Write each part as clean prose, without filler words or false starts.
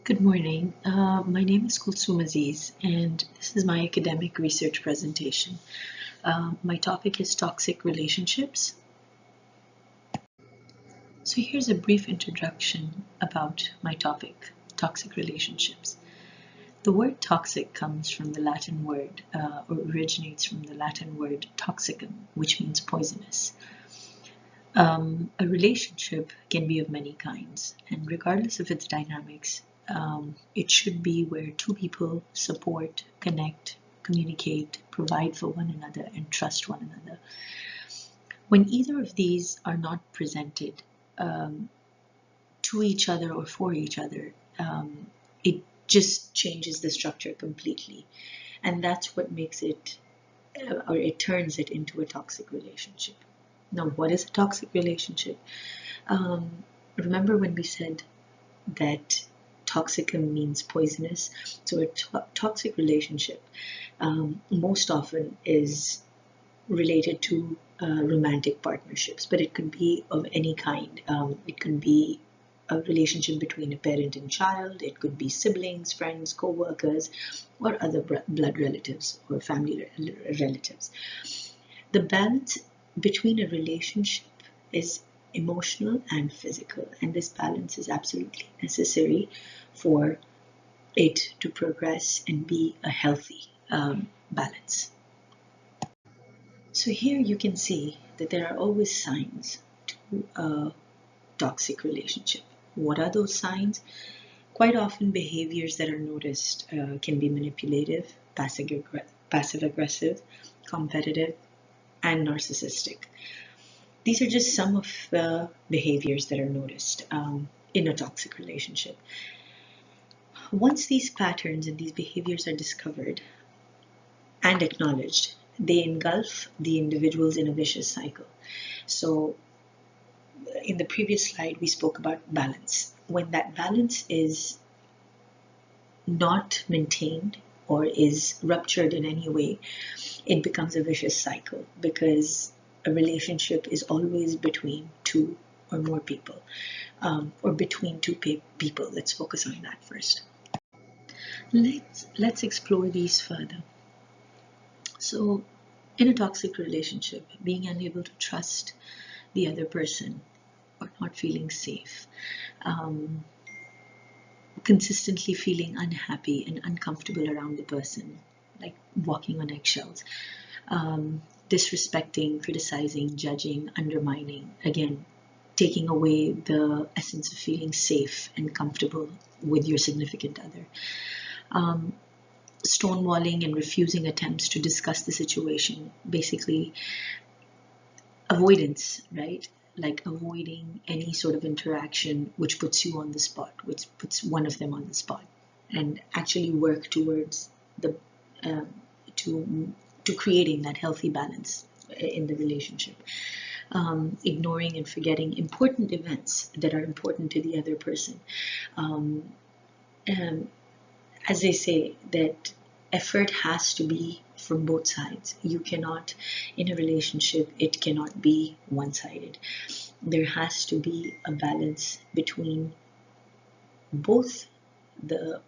Good morning. My name is Kulsoom, and this is my academic research presentation. My topic is toxic relationships. So here's a brief introduction about my topic, toxic relationships. The word toxic comes from the Latin word, or originates from the Latin word toxicum, which means poisonous. A relationship can be of many kinds, and regardless of its dynamics, it should be where two people support, connect, communicate, provide for one another, and trust one another. When either of these are not presented to each other or for each other, it just changes the structure completely. And that's what makes it, or it turns it into a toxic relationship. Now, what is a toxic relationship? Remember when we said that toxicum means poisonous? So a toxic relationship most often is related to romantic partnerships, but it could be of any kind. It could be a relationship between a parent and child. It could be siblings, friends, co-workers, or other blood relatives or family relatives. The balance between a relationship is emotional and physical, and this balance is absolutely necessary for it to progress and be a healthy balance. So here you can see that there are always signs to a toxic relationship. What are those signs? Quite often behaviors that are noticed can be manipulative, passive aggressive, competitive, and narcissistic. These are just some of the behaviors that are noticed in a toxic relationship. Once these patterns and these behaviors are discovered and acknowledged, they engulf the individuals in a vicious cycle. So in the previous slide, we spoke about balance. When that balance is not maintained or is ruptured in any way, it becomes a vicious cycle because a relationship is always between two or more people, or between two people. Let's focus on that first. Let's explore these further. So, in a toxic relationship, being unable to trust the other person or not feeling safe, um, consistently feeling unhappy and uncomfortable around the person, like walking on eggshells, disrespecting, criticizing, judging, undermining, again, taking away the essence of feeling safe and comfortable with your significant other. Stonewalling and refusing attempts to discuss the situation, basically avoidance, right? Like avoiding any sort of interaction which puts you on the spot, which puts one of them on the spot, and actually work towards the um, to creating that healthy balance in the relationship. Ignoring and forgetting important events that are important to the other person. Um, as they say, that effort has to be from both sides. You cannot, in a relationship, it cannot be one-sided. There has to be a balance between both the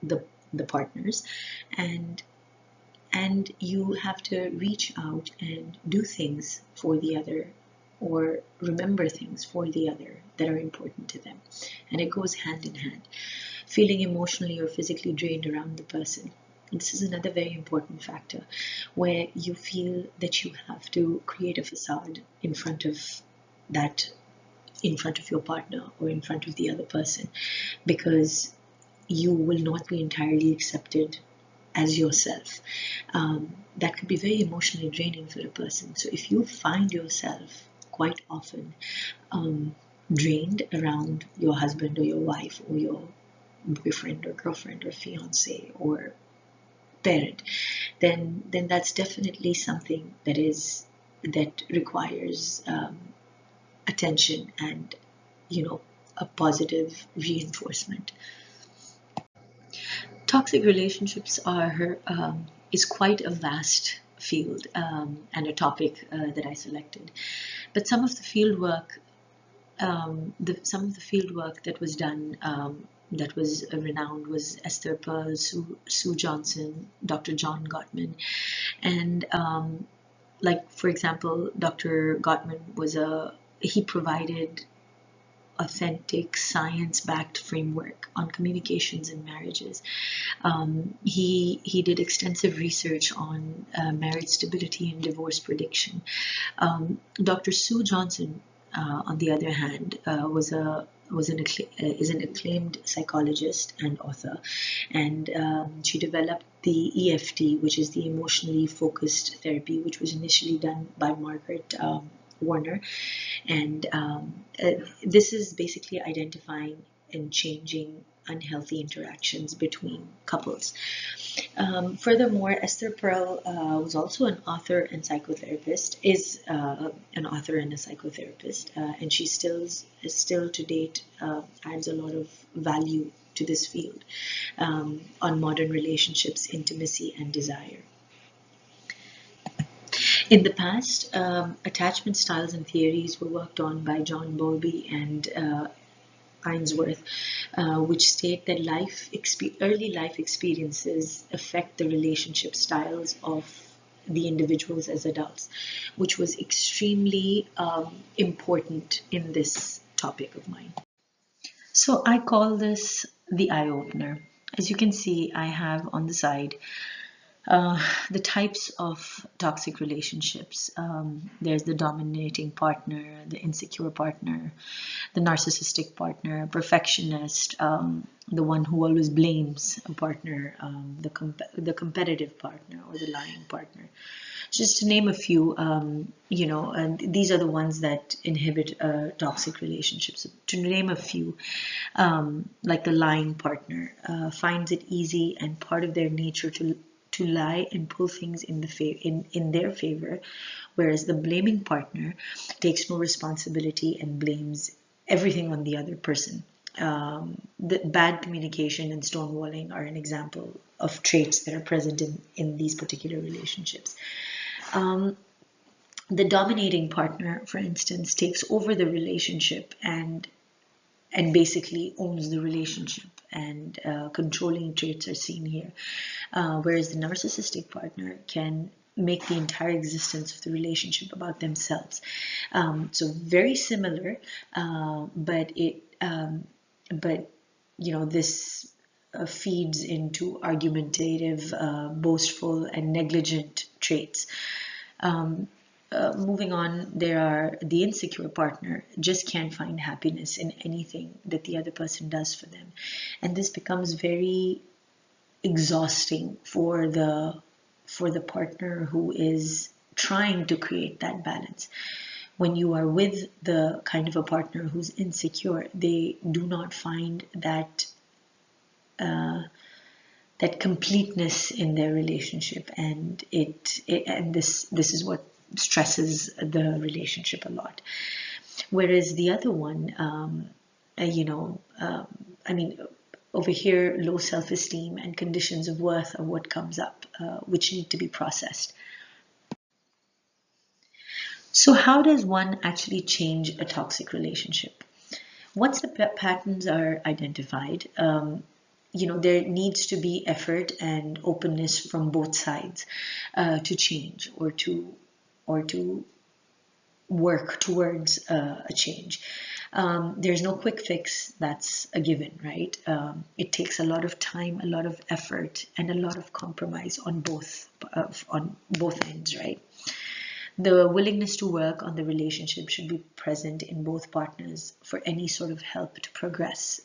the, the partners, and you have to reach out and do things for the other or remember things for the other that are important to them. And it goes hand in hand. Feeling emotionally or physically drained around the person. This is another very important factor where you feel that you have to create a facade that in front of your partner or in front of the other person, because you will not be entirely accepted as yourself. That could be very emotionally draining for a person. So if you find yourself quite often drained around your husband or your wife or your boyfriend or girlfriend or fiance or parent, then that's definitely something that requires attention and a positive reinforcement. Toxic relationships are is quite a vast field and a topic that I selected. But some of the field work that was done that was renowned was Esther Pearl, Sue Johnson, Dr. John Gottman, and like for example, Dr. Gottman he provided authentic science-backed framework on communications in marriages. He did extensive research on marriage stability and divorce prediction. Dr. Sue Johnson, on the other hand, is an acclaimed psychologist and author, and she developed the EFT, which is the emotionally focused therapy, which was initially done by Margaret Warner, and this is basically identifying and changing unhealthy interactions between couples. Furthermore, Esther Perel was also an author and psychotherapist, is an author and a psychotherapist, and she still to date adds a lot of value to this field on modern relationships, intimacy, and desire. In the past, attachment styles and theories were worked on by John Bowlby and Ainsworth, which state that early life experiences affect the relationship styles of the individuals as adults, which was extremely important in this topic of mine. So I call this the eye opener. As you can see, I have on the side the types of toxic relationships. There's the dominating partner, the insecure partner, the narcissistic partner, perfectionist, the one who always blames a partner, the competitive partner, or the lying partner. Just to name a few, and these are the ones that inhibit toxic relationships. To name a few, like the lying partner, finds it easy and part of their nature to lie and pull things in their favor, whereas the blaming partner takes no responsibility and blames everything on the other person. The bad communication and stonewalling are an example of traits that are present in these particular relationships. The dominating partner, for instance, takes over the relationship and basically owns the relationship, and controlling traits are seen here. Whereas the narcissistic partner can make the entire existence of the relationship about themselves. So very similar, but this feeds into argumentative, boastful, and negligent traits. Moving on, there are the insecure partner just can't find happiness in anything that the other person does for them, and this becomes very exhausting for the partner who is trying to create that balance. When you are with the kind of a partner who's insecure, they do not find that completeness in their relationship, and this is what stresses the relationship a lot. Whereas the other one, over here, low self-esteem and conditions of worth are what comes up, which need to be processed. So how does one actually change a toxic relationship? Once the patterns are identified, there needs to be effort and openness from both sides to change or to work towards a change. There's no quick fix that's a given, right? It takes a lot of time, a lot of effort, and a lot of compromise on both ends, right? The willingness to work on the relationship should be present in both partners for any sort of help to progress.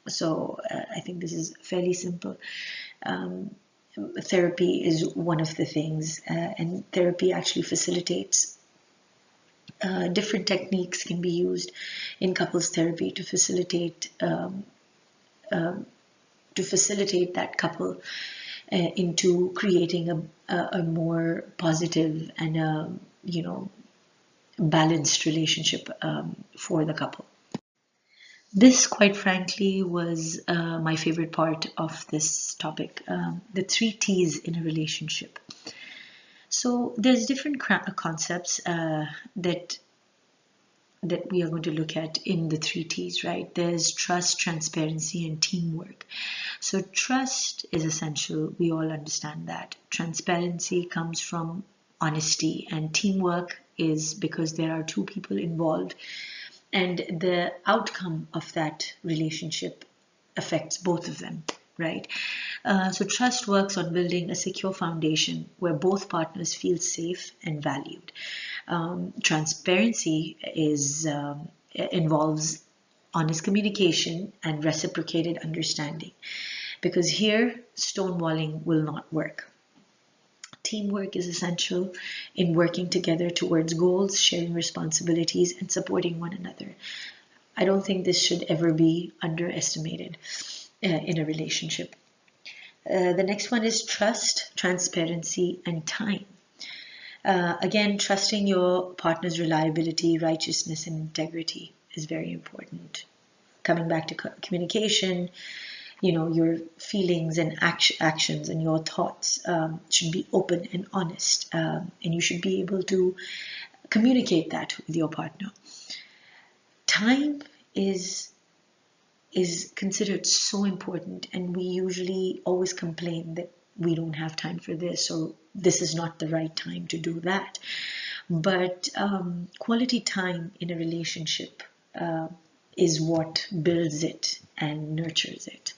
So I think this is fairly simple. Therapy is one of the things, and therapy actually facilitates. Different techniques can be used in couples therapy to facilitate that couple into creating a more positive and balanced relationship for the couple. This, quite frankly, was my favorite part of this topic, the 3 T's in a relationship. So there's different concepts that that we are going to look at in the 3 T's, right? There's trust, transparency, and teamwork. So trust is essential. We all understand that. Transparency comes from honesty, and teamwork is because there are 2 people involved, and the outcome of that relationship affects both of them, right? So trust works on building a secure foundation where both partners feel safe and valued. Transparency involves honest communication and reciprocated understanding, because here stonewalling will not work. Teamwork is essential in working together towards goals, sharing responsibilities, and supporting one another. I don't think this should ever be underestimated in a relationship. The next one is trust, transparency, and time. Again, trusting your partner's reliability, righteousness, and integrity is very important. Coming back to communication, your feelings and actions and your thoughts should be open and honest, and you should be able to communicate that with your partner. Time is considered so important, and we usually always complain that we don't have time for this, or this is not the right time to do that. But quality time in a relationship is what builds it and nurtures it.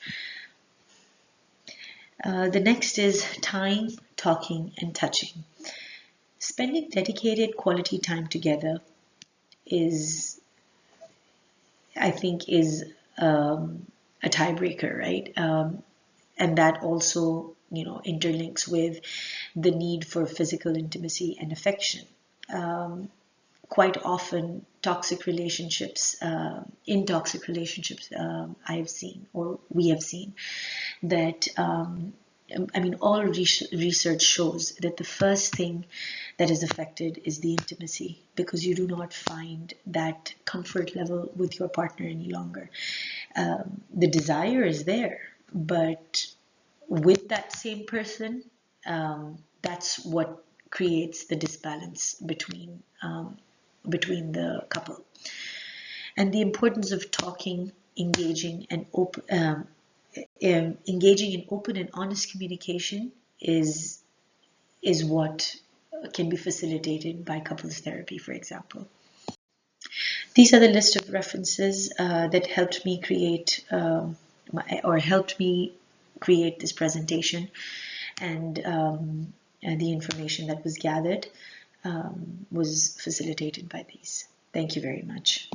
The next is time, talking, and touching. Spending dedicated quality time together I think, is a tiebreaker, right? And that also, interlinks with the need for physical intimacy and affection. Quite often, toxic relationships, in toxic relationships, I have seen, or we have seen, that all research shows that the first thing that is affected is the intimacy, because you do not find that comfort level with your partner any longer. The desire is there, but with that same person, that's what creates the disbalance between the couple. And the importance of talking, engaging in open and honest communication is what can be facilitated by couples therapy, for example. These are the list of references that helped me create this presentation, and the information that was gathered was facilitated by these. Thank you very much.